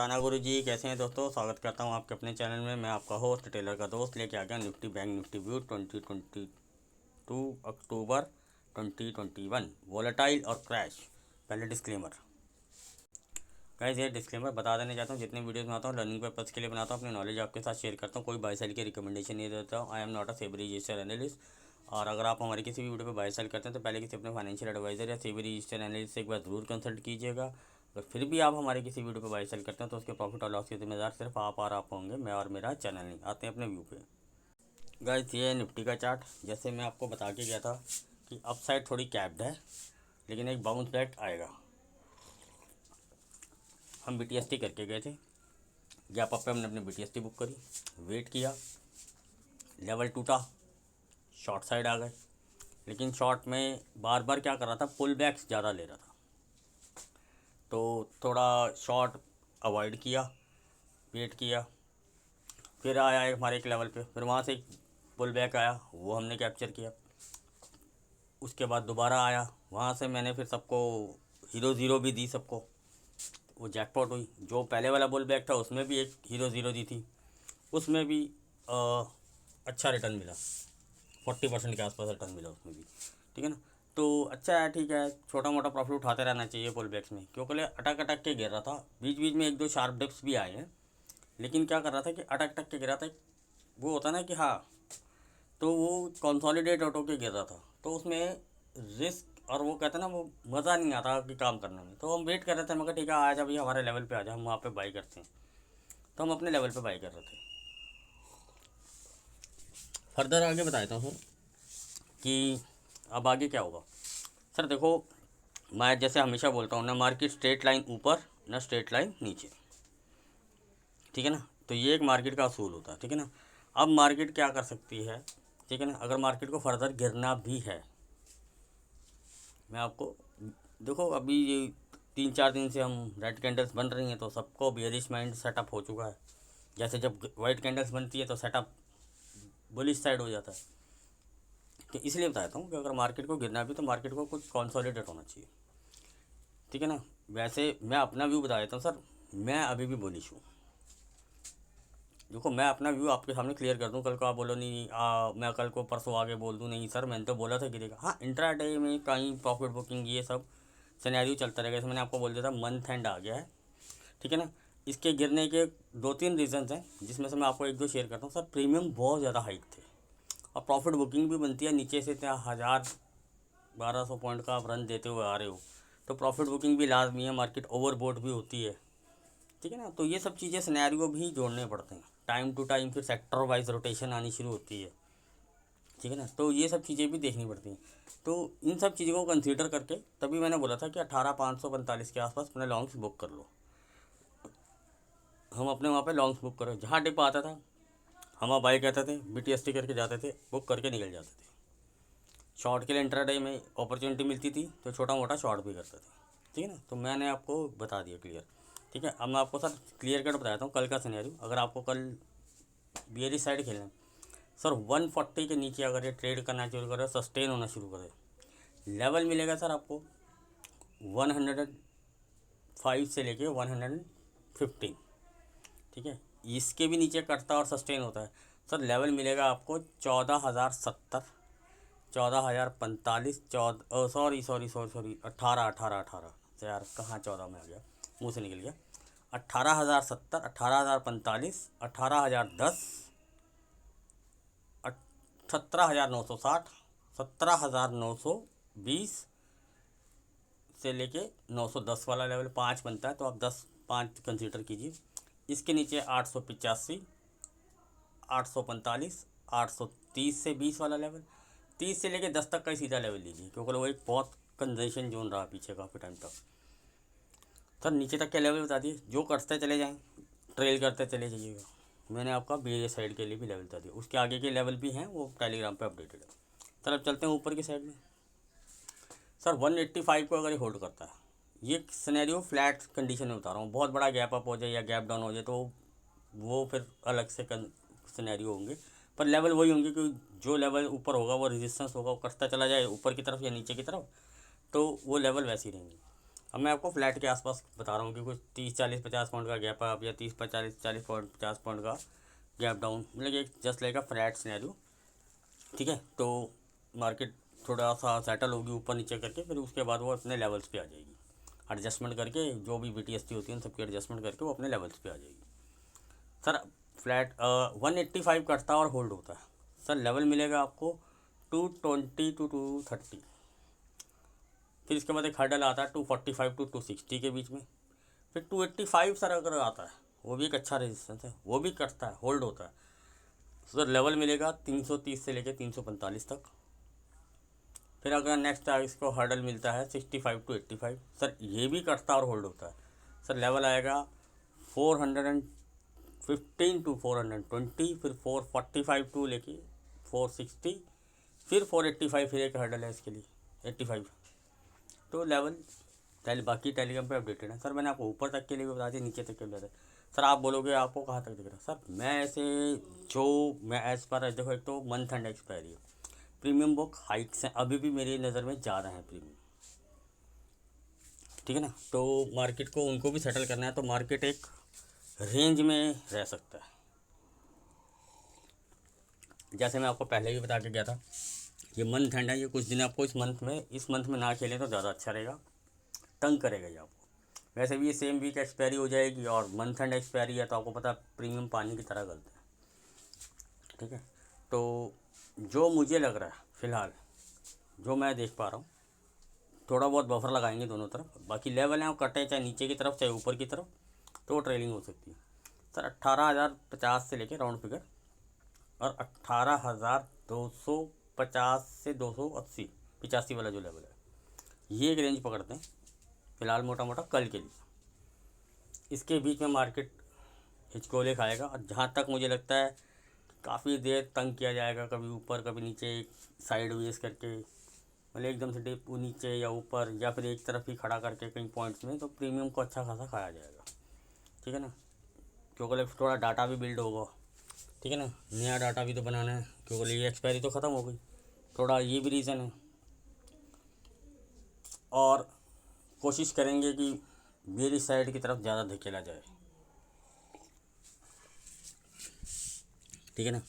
राना गुरु जी कैसे हैं दोस्तों। स्वागत करता हूं आपके अपने चैनल में। मैं आपका होस्ट टेलर का दोस्त लेके आ गया निफ्टी बैंक निफ्टी व्यू 2022 अक्टूबर 2021 वोलेटाइल और क्रैश। पहले डिस्क्लेमर गाइस, ये डिस्क्लेमर बता देना चाहता हूँ। जितने वीडियोस बनाता हूँ लर्निंग पर्पज़ के लिए बनाता हूँ, अपनी नॉलेज आपके साथ शेयर करता हूँ। कोई बाय सेल की रिकमेंडेशन नहीं देता हूँ। I am not a SEBI registered analyst. और अगर आप हमारे किसी भी वीडियो पर बाय सेल करते हैं तो पहले किसी अपने फाइनेंशियल एडवाइजर या सेबी रजिस्टर्ड एनालिस्ट से एक बार ज़रूर कंसल्ट कीजिएगा। अगर फिर भी आप हमारे किसी वीडियो पर बाय सेल करते हैं तो उसके प्रॉफिट और लॉस के जिम्मेदार सिर्फ आप और आप होंगे, मैं और मेरा चैनल नहीं। आते हैं अपने व्यू पे। गाइस, ये निफ्टी का चार्ट जैसे मैं आपको बता के गया था कि अप साइड थोड़ी कैप्ड है, लेकिन एक बाउंस बैक आएगा। हम BTST करके गए थे, गैप अप पे हमने अपनी BTST बुक करी, वेट किया, लेवल टूटा, शॉर्ट साइड आ गए। लेकिन शॉर्ट में बार बार क्या कर रहा था, पुल बैक्स ज़्यादा ले रहा था, तो थोड़ा शॉर्ट अवॉइड किया, वेट किया। फिर आया हमारे एक लेवल पे, फिर वहाँ से एक पुल बैक आया, वो हमने कैप्चर किया। उसके बाद दोबारा आया, वहाँ से मैंने फिर सबको हीरो ज़ीरो भी दी सबको, वो जैकपॉट हुई। जो पहले वाला पुल बैक था उसमें भी एक हीरो ज़ीरो दी थी, उसमें भी अच्छा रिटर्न मिला, 40% के आसपास रिटर्न मिला उसमें भी। ठीक है ना, तो अच्छा है, ठीक है। छोटा मोटा प्रॉफिट उठाते रहना चाहिए पुल बैक्स में, क्योंकि अटक अटक के गिर रहा था। बीच बीच में एक दो शार्प डिप्स भी आए हैं, लेकिन क्या कर रहा था कि अटक अटक के गिर रहा था। वो होता ना कि हाँ, तो वो कंसोलिडेट ऑटो के गिर रहा था, तो उसमें रिस्क और वो कहते हैं ना, वो मज़ा नहीं आता कि काम करने में। तो हम वेट कर रहे थे, मगर ठीक है आ जा भाई, हमारे लेवल पे आ जा, हम वहाँ पे बाई करते हैं। तो हम अपने लेवल पे बाई कर रहे थे। फर्दर आगे बताता हूँ सर कि अब आगे क्या होगा। सर देखो, मैं जैसे हमेशा बोलता हूँ ना, मार्केट स्ट्रेट लाइन ऊपर ना स्ट्रेट लाइन नीचे, ठीक है ना। तो ये एक मार्केट का असूल होता है, ठीक है ना। अब मार्केट क्या कर सकती है, ठीक है ना। अगर मार्केट को फर्दर गिरना भी है, मैं आपको देखो, अभी ये 3-4 दिन से हम रेड कैंडल्स बन रही हैं तो सबको बेयरिश माइंड सेटअप हो चुका है। जैसे जब वाइट कैंडल्स बनती है तो सेटअप बुलिश साइड हो जाता है। तो इसलिए बताता हूँ कि अगर मार्केट को गिरना भी तो मार्केट को कुछ कॉन्सोलिडेट होना चाहिए, ठीक है ना। वैसे मैं अपना व्यू बता देता हूँ सर, मैं अभी भी बुलिश हूँ। देखो, मैं अपना व्यू आपके सामने क्लियर कर दूं, कल को आप बोलो नहीं मैं कल को परसों आगे बोल दूं नहीं सर मैंने तो बोला था गिरेगा। हाँ, इंट्रा डे में कहीं प्रॉफिट बुकिंग ये सब सिनेरियो चलता रहेगा। जैसे मैंने आपको बोल दिया था, मंथ एंड आ गया है, ठीक है ना। इसके गिरने के 2-3 रीजंस हैं, जिसमें से मैं आपको एक दो शेयर करता हूँ। सर प्रीमियम बहुत ज़्यादा हाइक थे और प्रॉफिट बुकिंग भी बनती है नीचे से, क्या 1000-1200 पॉइंट का आप रन देते हुए आ रहे हो, तो प्रॉफिट बुकिंग भी लाजमी है। मार्केट ओवरबोट भी होती है, ठीक है ना। तो ये सब चीज़ें सिनेरियो भी जोड़ने पड़ते हैं टाइम टू टाइम। फिर सेक्टर वाइज रोटेशन आनी शुरू होती है, ठीक है ना। तो ये सब चीज़ें भी देखनी पड़ती हैं। तो इन सब चीज़ों को कंसीडर करके तभी मैंने बोला था कि 18,545 के आसपास अपने लॉन्ग्स बुक कर लो। हम अपने वहाँ पे लॉन्ग्स बुक करो, जहाँ डिप आता था हम वहाँ बाई कहते थे, BTST करके जाते थे, बुक करके निकल जाते थे। शॉर्ट के लिए इंट्राडे में अपॉर्चुनिटी मिलती थी तो छोटा मोटा शॉर्ट भी करते थे, ठीक है ना। तो मैंने आपको बता दिया क्लियर, ठीक है। अब मैं आपको सर क्लियर कट बताता हूँ कल का सिनेरियो। अगर आपको कल बियरिश साइड खेलना है सर, 140 के नीचे अगर ये ट्रेड करना शुरू करे, सस्टेन होना शुरू करे, लेवल मिलेगा सर आपको 105 से लेके 115, ठीक है। इसके भी नीचे कटता और सस्टेन होता है सर, लेवल मिलेगा आपको 14,070, 14,045, 14 सॉरी सॉरी सॉरी सॉरी 18 तो यार कहाँ 14 में आ गया, मुँह से निकल गया। 18,070, 18,045, 18,010, 17,960, 17,920 से लेके 910 वाला लेवल 5 बनता है, तो आप 10-5 कंसीडर कीजिए। इसके नीचे 885, 845, 830 से 20 वाला लेवल, 30 से लेके 10 तक का ही सीधा लेवल लीजिए, क्योंकि वो एक बहुत कंजेशन जोन रहा पीछे काफ़ी टाइम तक। सर नीचे तक के लेवल बता दिए, जो करते चले जाएँ, ट्रेल करते चले जाइएगा। मैंने आपका BA साइड के लिए भी लेवल बता दिया, उसके आगे के लेवल भी हैं, वो टेलीग्राम पे अपडेटेड है। सर अब चलते हैं ऊपर की साइड में। सर 185 को अगर ये होल्ड करता है, ये सिनेरियो फ्लैट कंडीशन में बता रहा हूँ, बहुत बड़ा गैप अप हो जाए या गैप डाउन हो जाए तो वो फिर अलग से सिनेरियो होंगे, पर लेवल वही होंगे कि जो लेवल ऊपर होगा वो रेजिस्टेंस होगा, वो करता चला जाए ऊपर की तरफ या नीचे की तरफ, तो वो लेवल वैसे ही रहेंगे। अब मैं आपको फ्लैट के आसपास बता रहा हूँ कि कुछ 30 40 50 पॉइंट का गैप है, अब या 30 40 पॉइंट 50 पॉइंट का गैप डाउन, मतलब एक just like a flat scenario. ठीक है, तो मार्केट थोड़ा सा सेटल होगी ऊपर नीचे करके, फिर उसके बाद वो अपने लेवल्स पे आ जाएगी, एडजस्टमेंट करके, जो भी BTST होती है उन सबकी एडजस्टमेंट करके वो अपने लेवल्स पे आ जाएगी। सर फ्लैट 185 कटता है और होल्ड होता है। सर लेवल मिलेगा आपको 220 to 230, फिर इसके बाद एक हर्डल आता है 245 to 260 के बीच में, फिर 285 सर अगर आता है वो भी एक अच्छा रेजिस्टेंस है, वो भी कटता है, होल्ड होता है। सर लेवल मिलेगा 330 से लेकर 345 तक। फिर अगर नेक्स्ट इसको हर्डल मिलता है 65 to 85, सर ये भी कटता और होल्ड होता है। सर लेवल आएगा 415 to 420, फिर 445 टू लेके 460, फिर 485, फिर एक हर्डल है इसके लिए 85। तो लेवल बाकी टेलीग्राम पे अपडेटेड है। सर मैंने आपको ऊपर तक के लिए भी बता दिया, नीचे तक के लिए बता दिया। सर आप बोलोगे आपको कहाँ तक दिख रहा है, सर मैं ऐसे जो मैं एज पर देखो, एक तो मंथ एंड एक्सपायरी है, प्रीमियम बुक हाइक्स हैं, अभी भी मेरी नज़र में ज़्यादा है प्रीमियम। ठीक है ना, तो मार्केट को उनको भी सेटल करना है, तो मार्केट एक रेंज में रह सकता है। जैसे मैं आपको पहले भी बता के गया था, ये मंथ एंड है, ये कुछ दिन आपको इस मंथ में ना खेलें तो ज़्यादा अच्छा रहेगा, तंग करेगा ये आपको। वैसे भी ये सेम वीक एक्सपायरी हो जाएगी और मंथ एंड एक्सपायरी है, तो आपको पता प्रीमियम पानी की तरह गलता है। ठीक है, तो जो मुझे लग रहा है फ़िलहाल, जो मैं देख पा रहा हूँ, थोड़ा बहुत बफर लगाएंगे दोनों तरफ, बाकी लेवल हैं वो कटे चाहे नीचे की तरफ चाहे ऊपर की तरफ, तो वो ट्रेलिंग हो सकती है। सर 18,050 से लेके राउंड फिगर और 18,250 से 280 85 वाला जो लेवल है, ये एक रेंज पकड़ते हैं फ़िलहाल मोटा मोटा कल के लिए। इसके बीच में मार्केट हिचकोले खाएगा, और जहाँ तक मुझे लगता है काफ़ी देर तंग किया जाएगा, कभी ऊपर कभी नीचे, साइड वेज करके, मतलब एकदम से डिप नीचे या ऊपर, या फिर एक तरफ ही खड़ा करके कई पॉइंट्स में, तो प्रीमियम को अच्छा खासा खाया जाएगा। ठीक है ना, क्योंकि थोड़ा डाटा भी बिल्ड होगा। ठीक है ना, नया डाटा भी तो बनाना है, क्योंकि ये एक्सपायरी तो ख़त्म हो गई, थोड़ा ये भी रीज़न है। और कोशिश करेंगे कि मेरी साइड की तरफ ज़्यादा धकेला जाए। ठीक है ना,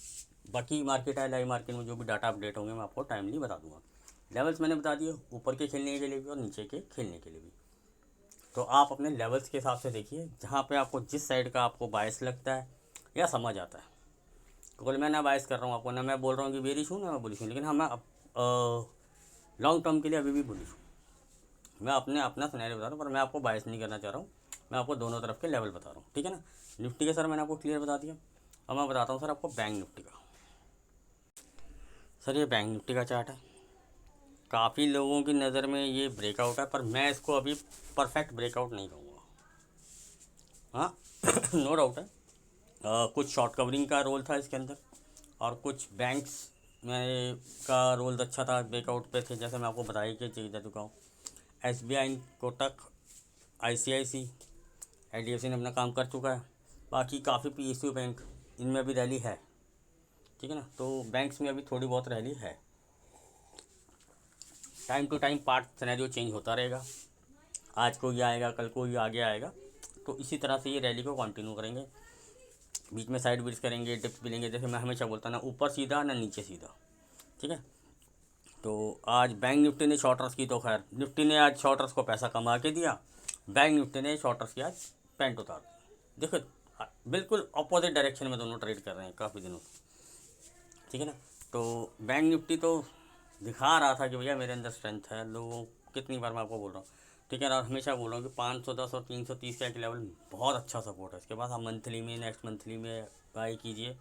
बाकी मार्केट है, लाइव मार्केट में जो भी डाटा अपडेट होंगे मैं आपको टाइमली बता दूंगा। लेवल्स मैंने बता दिए, ऊपर के खेलने के लिए भी और नीचे के खेलने के लिए भी। तो आप अपने लेवल्स के हिसाब से देखिए, जहाँ पे आपको जिस साइड का आपको बायस लगता है या समझ आता है, क्योंकि मैं ना बायस कर रहा हूँ आपको, ना मैं बोल रहा हूँ कि बेरिश हूँ ना मैं बुलिश हूँ, लेकिन हाँ मैं लॉन्ग टर्म के लिए अभी भी बुलिश हूँ। मैं अपना सिनेरियो बता रहा हूँ, पर मैं आपको बायस नहीं करना चाह रहा हूँ, मैं आपको दोनों तरफ के लेवल बता रहा हूँ। ठीक है ना, निफ्टी के सर मैंने आपको क्लियर बता दिया। अब मैं बताता हूँ सर आपको बैंक निफ्टी का। सर ये बैंक निफ्टी का चार्ट है, काफ़ी लोगों की नज़र में ये ब्रेकआउट है, पर मैं इसको अभी परफेक्ट ब्रेकआउट नहीं कहूँगा। हाँ नो डाउट है, कुछ शॉर्ट कवरिंग का रोल था इसके अंदर, और कुछ बैंक्स में का रोल अच्छा था, ब्रेकआउट पे थे, जैसे मैं आपको बताई कि चीज़ दे चुका हूँ। SBI, कोटक, ICICI, IDFC ने अपना काम कर चुका है, बाकी काफ़ी PSU बैंक, इनमें अभी रैली है। ठीक है ना, तो बैंक्स में अभी थोड़ी बहुत रैली है। Time to time part scenario change होता रहेगा, आज कोई आएगा कल कोई आगे आएगा, तो इसी तरह से ये रैली को कंटिन्यू करेंगे, बीच में साइड बीट्स करेंगे, डिप्स भी लेंगे। जैसे मैं हमेशा बोलता ना ऊपर सीधा ना नीचे सीधा। ठीक है, तो आज बैंक निफ्टी ने शॉर्टर्स की, तो खैर निफ्टी ने आज शॉर्टर्स को पैसा कमा के दिया, बैंक निफ्टी ने शॉर्टर्स की आज पैंट उतार दी। देखो बिल्कुल अपोजिट डायरेक्शन में दोनों ट्रेड कर रहे हैं काफ़ी दिनों से। ठीक है ना, तो बैंक निफ्टी तो दिखा रहा था कि भैया मेरे अंदर स्ट्रेंथ है, लोगों कितनी बार मैं आपको बोल रहा हूँ। ठीक है ना, हमेशा बोल रहा हूँ कि 510 और 330 का एक लेवल बहुत अच्छा सपोर्ट है, इसके बाद आप मंथली में नेक्स्ट मंथली में बाई कीजिए,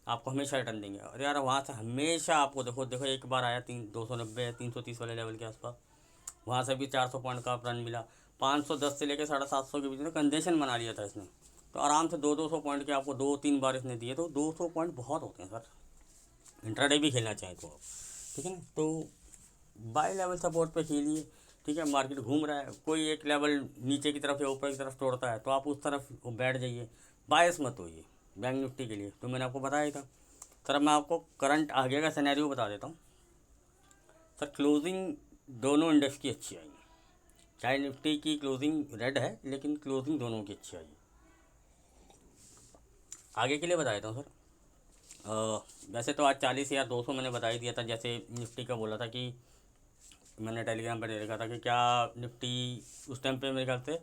आपको हमेशा रिटर्न देंगे। और यार वहाँ से हमेशा आपको देखो एक बार आया 290 330 वाले लेवल के आसपास, वहाँ से भी 400 पॉइंट का रन मिला। 510 से लेकर 750 के बीच में कंजेशन बना लिया था इसने, तो आराम से 200 पॉइंट के आपको 2-3 बार इसने दिए, तो 200 पॉइंट बहुत होते हैं सर, इंट्राडे भी खेलना चाहें तो आप। ठीक है ना, तो बाई लेवल सपोर्ट पे खेलिए। ठीक है, मार्केट घूम रहा है, कोई एक लेवल नीचे की तरफ या ऊपर की तरफ तोड़ता है तो आप उस तरफ बैठ जाइए, बायस मत होइए बैंक निफ्टी के लिए, तो मैंने आपको बताया ही था। सर अब मैं आपको करंट आगे का सिनेरियो बता देता हूँ। सर क्लोजिंग दोनों इंडेक्स की अच्छी आई, चाहे निफ्टी की क्लोजिंग रेड है, लेकिन क्लोजिंग दोनों की अच्छी आई है। आगे के लिए बता देता हूँ सर। वैसे तो आज 40,200 मैंने बता ही दिया था। जैसे निफ्टी का बोला था कि मैंने टेलीग्राम पर देखा था कि क्या निफ्टी उस टाइम पे मेरे ख्याल से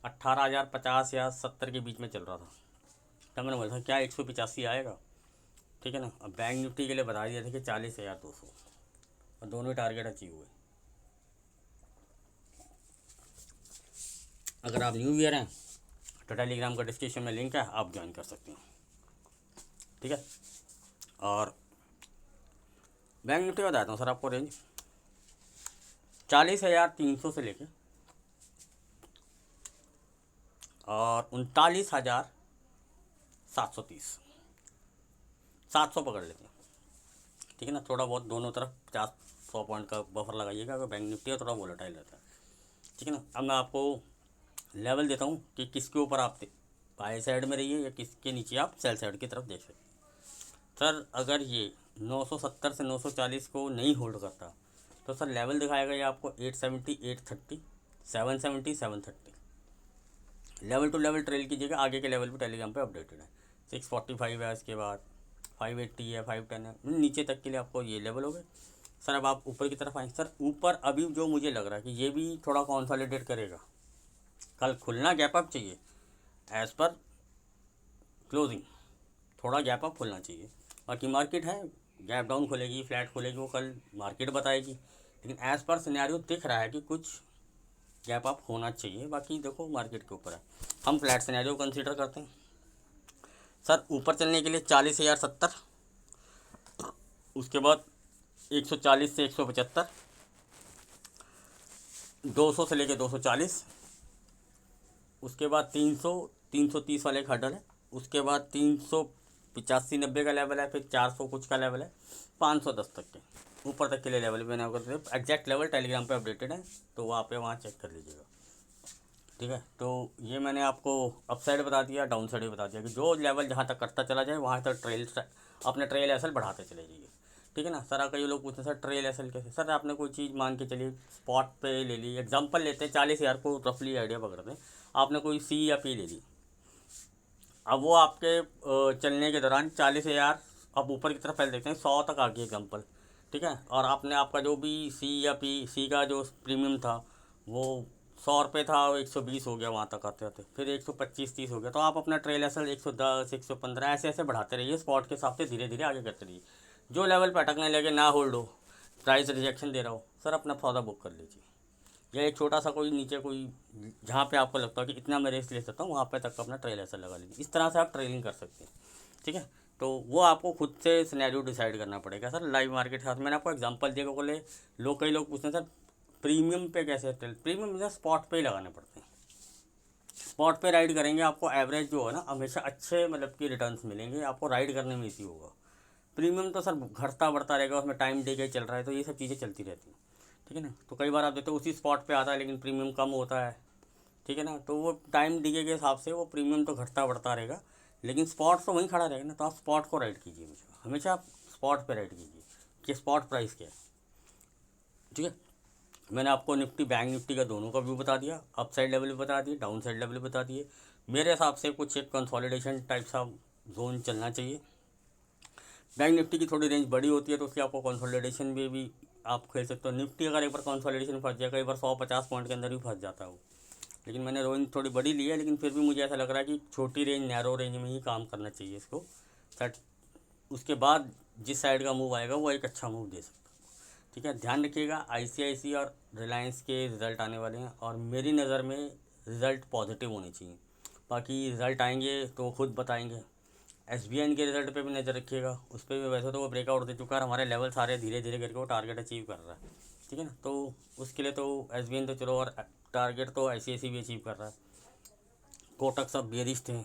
18,050 या 70 के बीच में चल रहा था। तब मैंने बोला था क्या 185 आएगा, ठीक है ना। अब बैंक निफ्टी के लिए बता दिया था कि 40,200, और दोनों ही टारगेट अचीव हुए। अगर आप न्यू ईयर हैं तो टेलीग्राम का डिस्क्रिप्शन में लिंक है, आप ज्वाइन कर सकते हैं, ठीक है। और बैंक निफ्टी बताता हूँ सर आपको। रेंज 40,300 से लेके और 39,730, 700 पकड़ लेते हैं, ठीक है ना। थोड़ा बहुत दोनों तरफ 50-100 पॉइंट का बफर लगाइएगा, अगर बैंक निफ्टी है थोड़ा वोलेटाइल रहता है, ठीक है ना। अब मैं आपको लेवल देता हूँ कि किसके ऊपर आप बाय साइड में रहिए या किसके नीचे आप सेल साइड की तरफ देख सकते हैं। सर अगर ये 970 से 940 को नहीं होल्ड करता तो सर लेवल दिखाएगा ये आपको 870, 830, 770, 730। लेवल टू लेवल ट्रेल कीजिएगा। आगे के लेवल भी टेलीग्राम पे अपडेटेड है। 645 है, इसके बाद 580 है, 510 है, नीचे तक के लिए आपको ये लेवल हो गए। सर अब आप ऊपर की तरफ आए। सर ऊपर अभी जो मुझे लग रहा है कि ये भी थोड़ा कॉन्सॉलिडेट करेगा, कल खुलना गैप अप चाहिए एज़ पर क्लोजिंग, थोड़ा गैप अप खुलना चाहिए। बाकी मार्केट है, गैप डाउन खुलेगी, फ्लैट खुलेगी, वो कल मार्केट बताएगी, लेकिन एज़ पर सिनेरियो दिख रहा है कि कुछ गैप अप होना चाहिए। बाकी देखो मार्केट के ऊपर है, हम फ्लैट सिनेरियो कंसीडर करते हैं। सर ऊपर चलने के लिए 40,070, उसके बाद 140 से 175, 200 से लेके 240, उसके बाद 300, 330 वाले एक हर्डल है, उसके बाद 385-90 का लेवल है, फिर 400 कुछ का लेवल है, 510 तक के ऊपर तक के लिए लेवल मैंने आपको एग्जैक्ट लेवल टेलीग्राम पे अपडेटेड है, तो वो आप वहाँ चेक कर लीजिएगा, ठीक है। तो ये मैंने आपको अप साइड बता दिया, डाउन साइड भी बता दिया कि जो लेवल जहाँ तक करता चला जाए वहाँ तक अपने ट्रेल एसल बढ़ाते चले जाइए, ठीक है ना। सर कई लोग पूछते हैं सर ट्रेल एसल कैसे। सर आपने कोई चीज़ मान के चलिए स्पॉट पे ले ली, एग्जांपल लेते हैं 40,000 को रफली आइडिया पकड़ते हैं, आपने कोई सी या पी ले ली। अब वो आपके चलने के दौरान 40,000 अब ऊपर की तरफ पहले देखते हैं 100 तक आ गई एग्जाम्पल, ठीक है। और आपने आपका जो भी सी या पी सी का जो प्रीमियम था वो 100 रुपये था, 120 हो गया वहाँ तक आते आते, फिर 125-30 हो गया, तो आप अपना ट्रेल एसल 110, 115 ऐसे ऐसे बढ़ाते रहिए, स्पॉट के हिसाब से धीरे धीरे आगे करते रहिए। जो लेवल पे अटकने लगे, ना होल्ड हो, प्राइस रिजेक्शन दे रहा हो, सर अपना सौदा बुक कर लीजिए। या एक छोटा सा कोई नीचे कोई जहाँ पे आपको लगता है कि इतना मैं रिस्क ले सकता हूँ, वहाँ पे तक अपना ट्रेल ऐसा लगा लीजिए। इस तरह से आप ट्रेलिंग कर सकते हैं, ठीक है। तो वो आपको खुद से सिनेरियो डिसाइड करना पड़ेगा। सर लाइव मार्केट के साथ मैंने आपको एग्जांपल दिया, बोले लोग कई लोग पूछते हैं सर प्रीमियम पे कैसे ट्रेल। प्रीमियम जो स्पॉट पे ही लगाने पड़ते हैं, स्पॉट पे राइड करेंगे आपको एवरेज जो है ना हमेशा अच्छे मतलब कि रिटर्न्स मिलेंगे, आपको राइड करने में ईजी होगा। प्रीमियम तो सर घटता बढ़ता रहेगा, उसमें टाइम डे के चल रहा है, तो ये सब चीज़ें चलती रहती हैं, ठीक है ना। तो कई बार आप देखते हो उसी स्पॉट पे आता है लेकिन प्रीमियम कम होता है, ठीक है ना। तो वो टाइम डिके के हिसाब से वो प्रीमियम तो घटता बढ़ता रहेगा, लेकिन स्पॉट तो वहीं खड़ा रहेगा ना। तो आप स्पॉट को राइड कीजिए, हमेशा हमेशा आप स्पॉट पे राइड कीजिए कि स्पॉट प्राइस क्या है, ठीक है। मैंने आपको निफ्टी बैंक निफ्टी का दोनों का व्यू बता दिया, अप साइड लेवल भी बता दिए, डाउन साइड लेवल भी बता दिए। मेरे हिसाब से कुछ एक कंसोलिडेशन टाइप सा जोन चलना चाहिए। बैंक निफ्टी की थोड़ी रेंज बड़ी होती है तो उसकी आपको कंसोलिडेशन में भी आप खेल सकते हो। निफ्टी अगर एक बार कंसोलिडेशन फंस जाए, कई बार 150 पॉइंट के अंदर भी फंस जाता है वो, लेकिन मैंने रेंज थोड़ी बड़ी ली है, लेकिन फिर भी मुझे ऐसा लग रहा है कि छोटी रेंज नैरो रेंज में ही काम करना चाहिए इसको सेट। उसके बाद जिस साइड का मूव आएगा वो एक अच्छा मूव दे सकता है, ठीक है। ध्यान रखिएगा ICICI और रिलायंस के रिज़ल्ट आने वाले हैं और मेरी नज़र में रिज़ल्ट पॉजिटिव होने चाहिए। बाकी रिज़ल्ट आएंगे तो खुद बताएंगे। SBI के रिजल्ट पे भी नज़र रखिएगा, उस पर भी वैसे तो वो ब्रेकआउट दे चुका है, हमारे लेवल सारे धीरे धीरे करके वो टारगेट अचीव कर रहा है, ठीक है ना। तो उसके लिए तो SBI तो चलो, और टारगेट तो ICICI भी अचीव कर रहा है। कोटक सब बेरिश थे,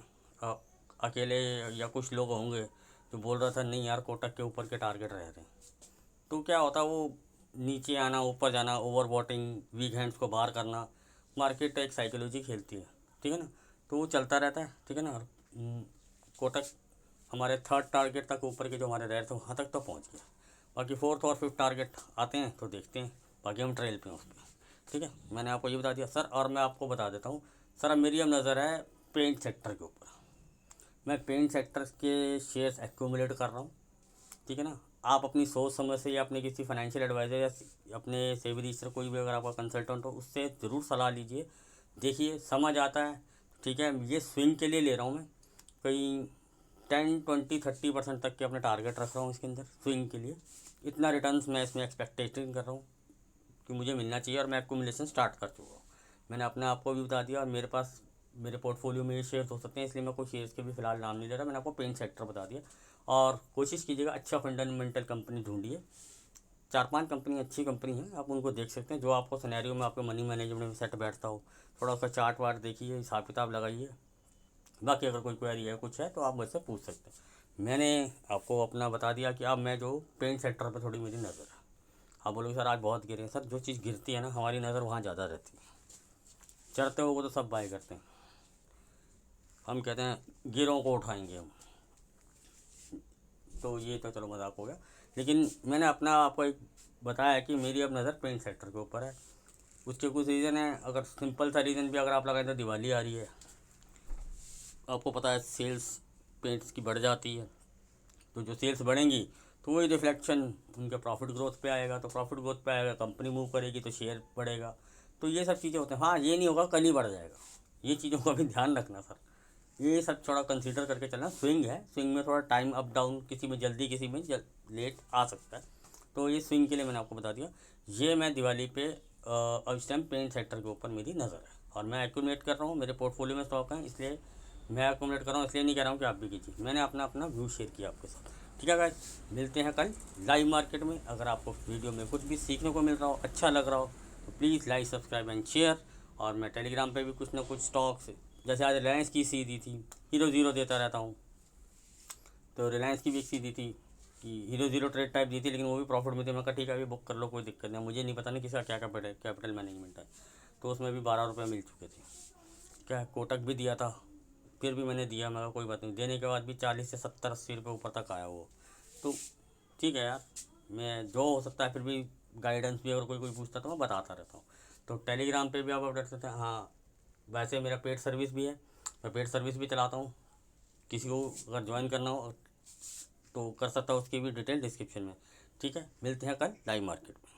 अकेले या कुछ लोग होंगे जो बोल रहा था नहीं यार कोटक के ऊपर के टारगेट रह रहे हैं। तो क्या होता है वो नीचे आना ऊपर जाना, ओवर बॉटिंग, वीक हैंड्स को बाहर करना, मार्केट एक साइकोलॉजी खेलती है, ठीक है ना। तो वो चलता रहता है, ठीक है ना। और कोटक हमारे थर्ड टारगेट तक ऊपर के जो हमारे रहे थे वहाँ तक तो पहुँच गया। बाकी फोर्थ और फिफ्थ टारगेट आते हैं तो देखते हैं, बाकी हम ट्रेल पे हैं उस पर, ठीक है, मैंने आपको ये बता दिया सर। और मैं आपको बता देता हूँ सर, अब मेरी अब नज़र है पेंट सेक्टर के ऊपर। मैं पेंट सेक्टर के शेयर्स एक्यूमुलेट कर रहा हूँ, ठीक है ना। आप अपनी सोच समझ से या अपने किसी फाइनेंशियल एडवाइज़र या अपने सेबी रजिस्टर कोई भी अगर आपका कंसल्टेंट हो उससे ज़रूर सलाह लीजिए, देखिए समझ आता है, ठीक है। ये स्विंग के लिए ले रहा हूँ मैं, कहीं 10, 20, 30% तक के अपने टारगेट रख रहा हूँ इसके अंदर स्विंग के लिए। इतना रिटर्न्स मैं इसमें एक्सपेक्टेशन कर रहा हूँ कि मुझे मिलना चाहिए, और मैं एक्यूमुलेशन स्टार्ट कर चुका हूँ। मैंने अपने आप को भी बता दिया, और मेरे पास मेरे पोर्टफोलियो में ये शेयर्स हो सकते हैं, इसलिए मैं कोई शेयर्स के भी फिलहाल नाम नहीं ले रहा। मैंने आपको पेंट सेक्टर बता दिया। और कोशिश कीजिएगा अच्छा फंडामेंटल कंपनी ढूंढिए, 4-5 कंपनी अच्छी कंपनी है, आप उनको देख सकते हैं जो आपको सिनेरियो में आपके मनी मैनेजमेंट में सेट बैठता हो। थोड़ा उसका चार्ट वार्ट देखिए, हिसाब किताब लगाइए। बाकी अगर कोई क्वेरी है कुछ है तो आप मुझसे पूछ सकते हैं। मैंने आपको अपना बता दिया कि अब मैं जो पेंट सेक्टर पर थोड़ी मेरी नज़र है। आप बोलोगे सर आज बहुत गिरे हैं। सर जो चीज़ गिरती है ना, हमारी नज़र वहाँ ज़्यादा रहती है। चढ़ते हो वो तो सब बाय करते हैं, हम कहते हैं गिरों को उठाएंगे हम। तो ये तो चलो मजाक हो गया, लेकिन मैंने अपना आपको एक बताया कि मेरी अब नज़र पेंट सेक्टर के ऊपर है। उसके कुछ रीज़न है, अगर सिंपल सा रीज़न भी अगर आप लगाएं तो दिवाली आ रही है, आपको पता है सेल्स पेंट्स की बढ़ जाती है। तो जो सेल्स बढ़ेंगी तो वही रिफ्लेक्शन उनके प्रॉफिट ग्रोथ पे आएगा, तो प्रॉफिट ग्रोथ पे आएगा, कंपनी मूव करेगी तो शेयर बढ़ेगा। तो ये सब चीज़ें होते हैं। हाँ, ये नहीं होगा कल ही बढ़ जाएगा, ये चीज़ों का भी ध्यान रखना सर। ये सब थोड़ा कंसीडर करके चलना। स्विंग है, स्विंग में थोड़ा टाइम अप डाउन, किसी में जल्दी किसी में लेट आ सकता है। तो ये स्विंग के लिए मैंने आपको बता दिया। ये मैं दिवाली पे अब इस टाइम पेंट सेक्टर के ऊपर मेरी नज़र है, और मैं एक्यूमुलेट कर रहा हूँ, मेरे पोर्टफोलियो में स्टॉक है, इसलिए मैं एक्यूमुलेट कर रहा हूँ। इसलिए नहीं कह रहा हूँ कि आप भी कीजिए, मैंने अपना अपना व्यू शेयर किया आपके साथ। ठीक है गाइस, मिलते हैं कल लाइव मार्केट में। अगर आपको वीडियो में कुछ भी सीखने को मिल रहा हो, अच्छा लग रहा हो, तो please like subscribe and share. और मैं टेलीग्राम पे भी कुछ ना कुछ स्टॉक्स, जैसे आज रिलायंस की सी दी थी, हीरो ज़ीरो देता रहता हूँ, तो रिलायंस की भी एक सी दी थी कि हीरो ज़ीरो ट्रेड टाइप दी थी, लेकिन वो भी प्रॉफिट में थी। मैं कहा ठीक है अभी बुक कर लो, कोई दिक्कत नहीं। मुझे नहीं पता नहीं किसका क्या कैपिटल मैनेजमेंट है, तो उसमें भी 12 रुपये मिल चुके थे। क्या कोटक भी दिया था, फिर भी मैंने दिया, मैं कोई बात नहीं। देने के बाद भी 40 से 70-80 रुपये ऊपर तक आया वो। तो ठीक है यार, मैं जो हो सकता है फिर भी गाइडेंस भी अगर कोई कोई पूछता तो मैं बताता रहता हूँ। तो टेलीग्राम पे भी आप अपडेट करते हैं। हाँ, वैसे मेरा पेड सर्विस भी है, मैं पेड सर्विस भी चलाता हूँ। किसी को अगर ज्वाइन करना हो तो कर सकता हूँ, उसकी भी डिटेल डिस्क्रिप्शन में। ठीक है, मिलते हैं कल लाइव मार्केट में।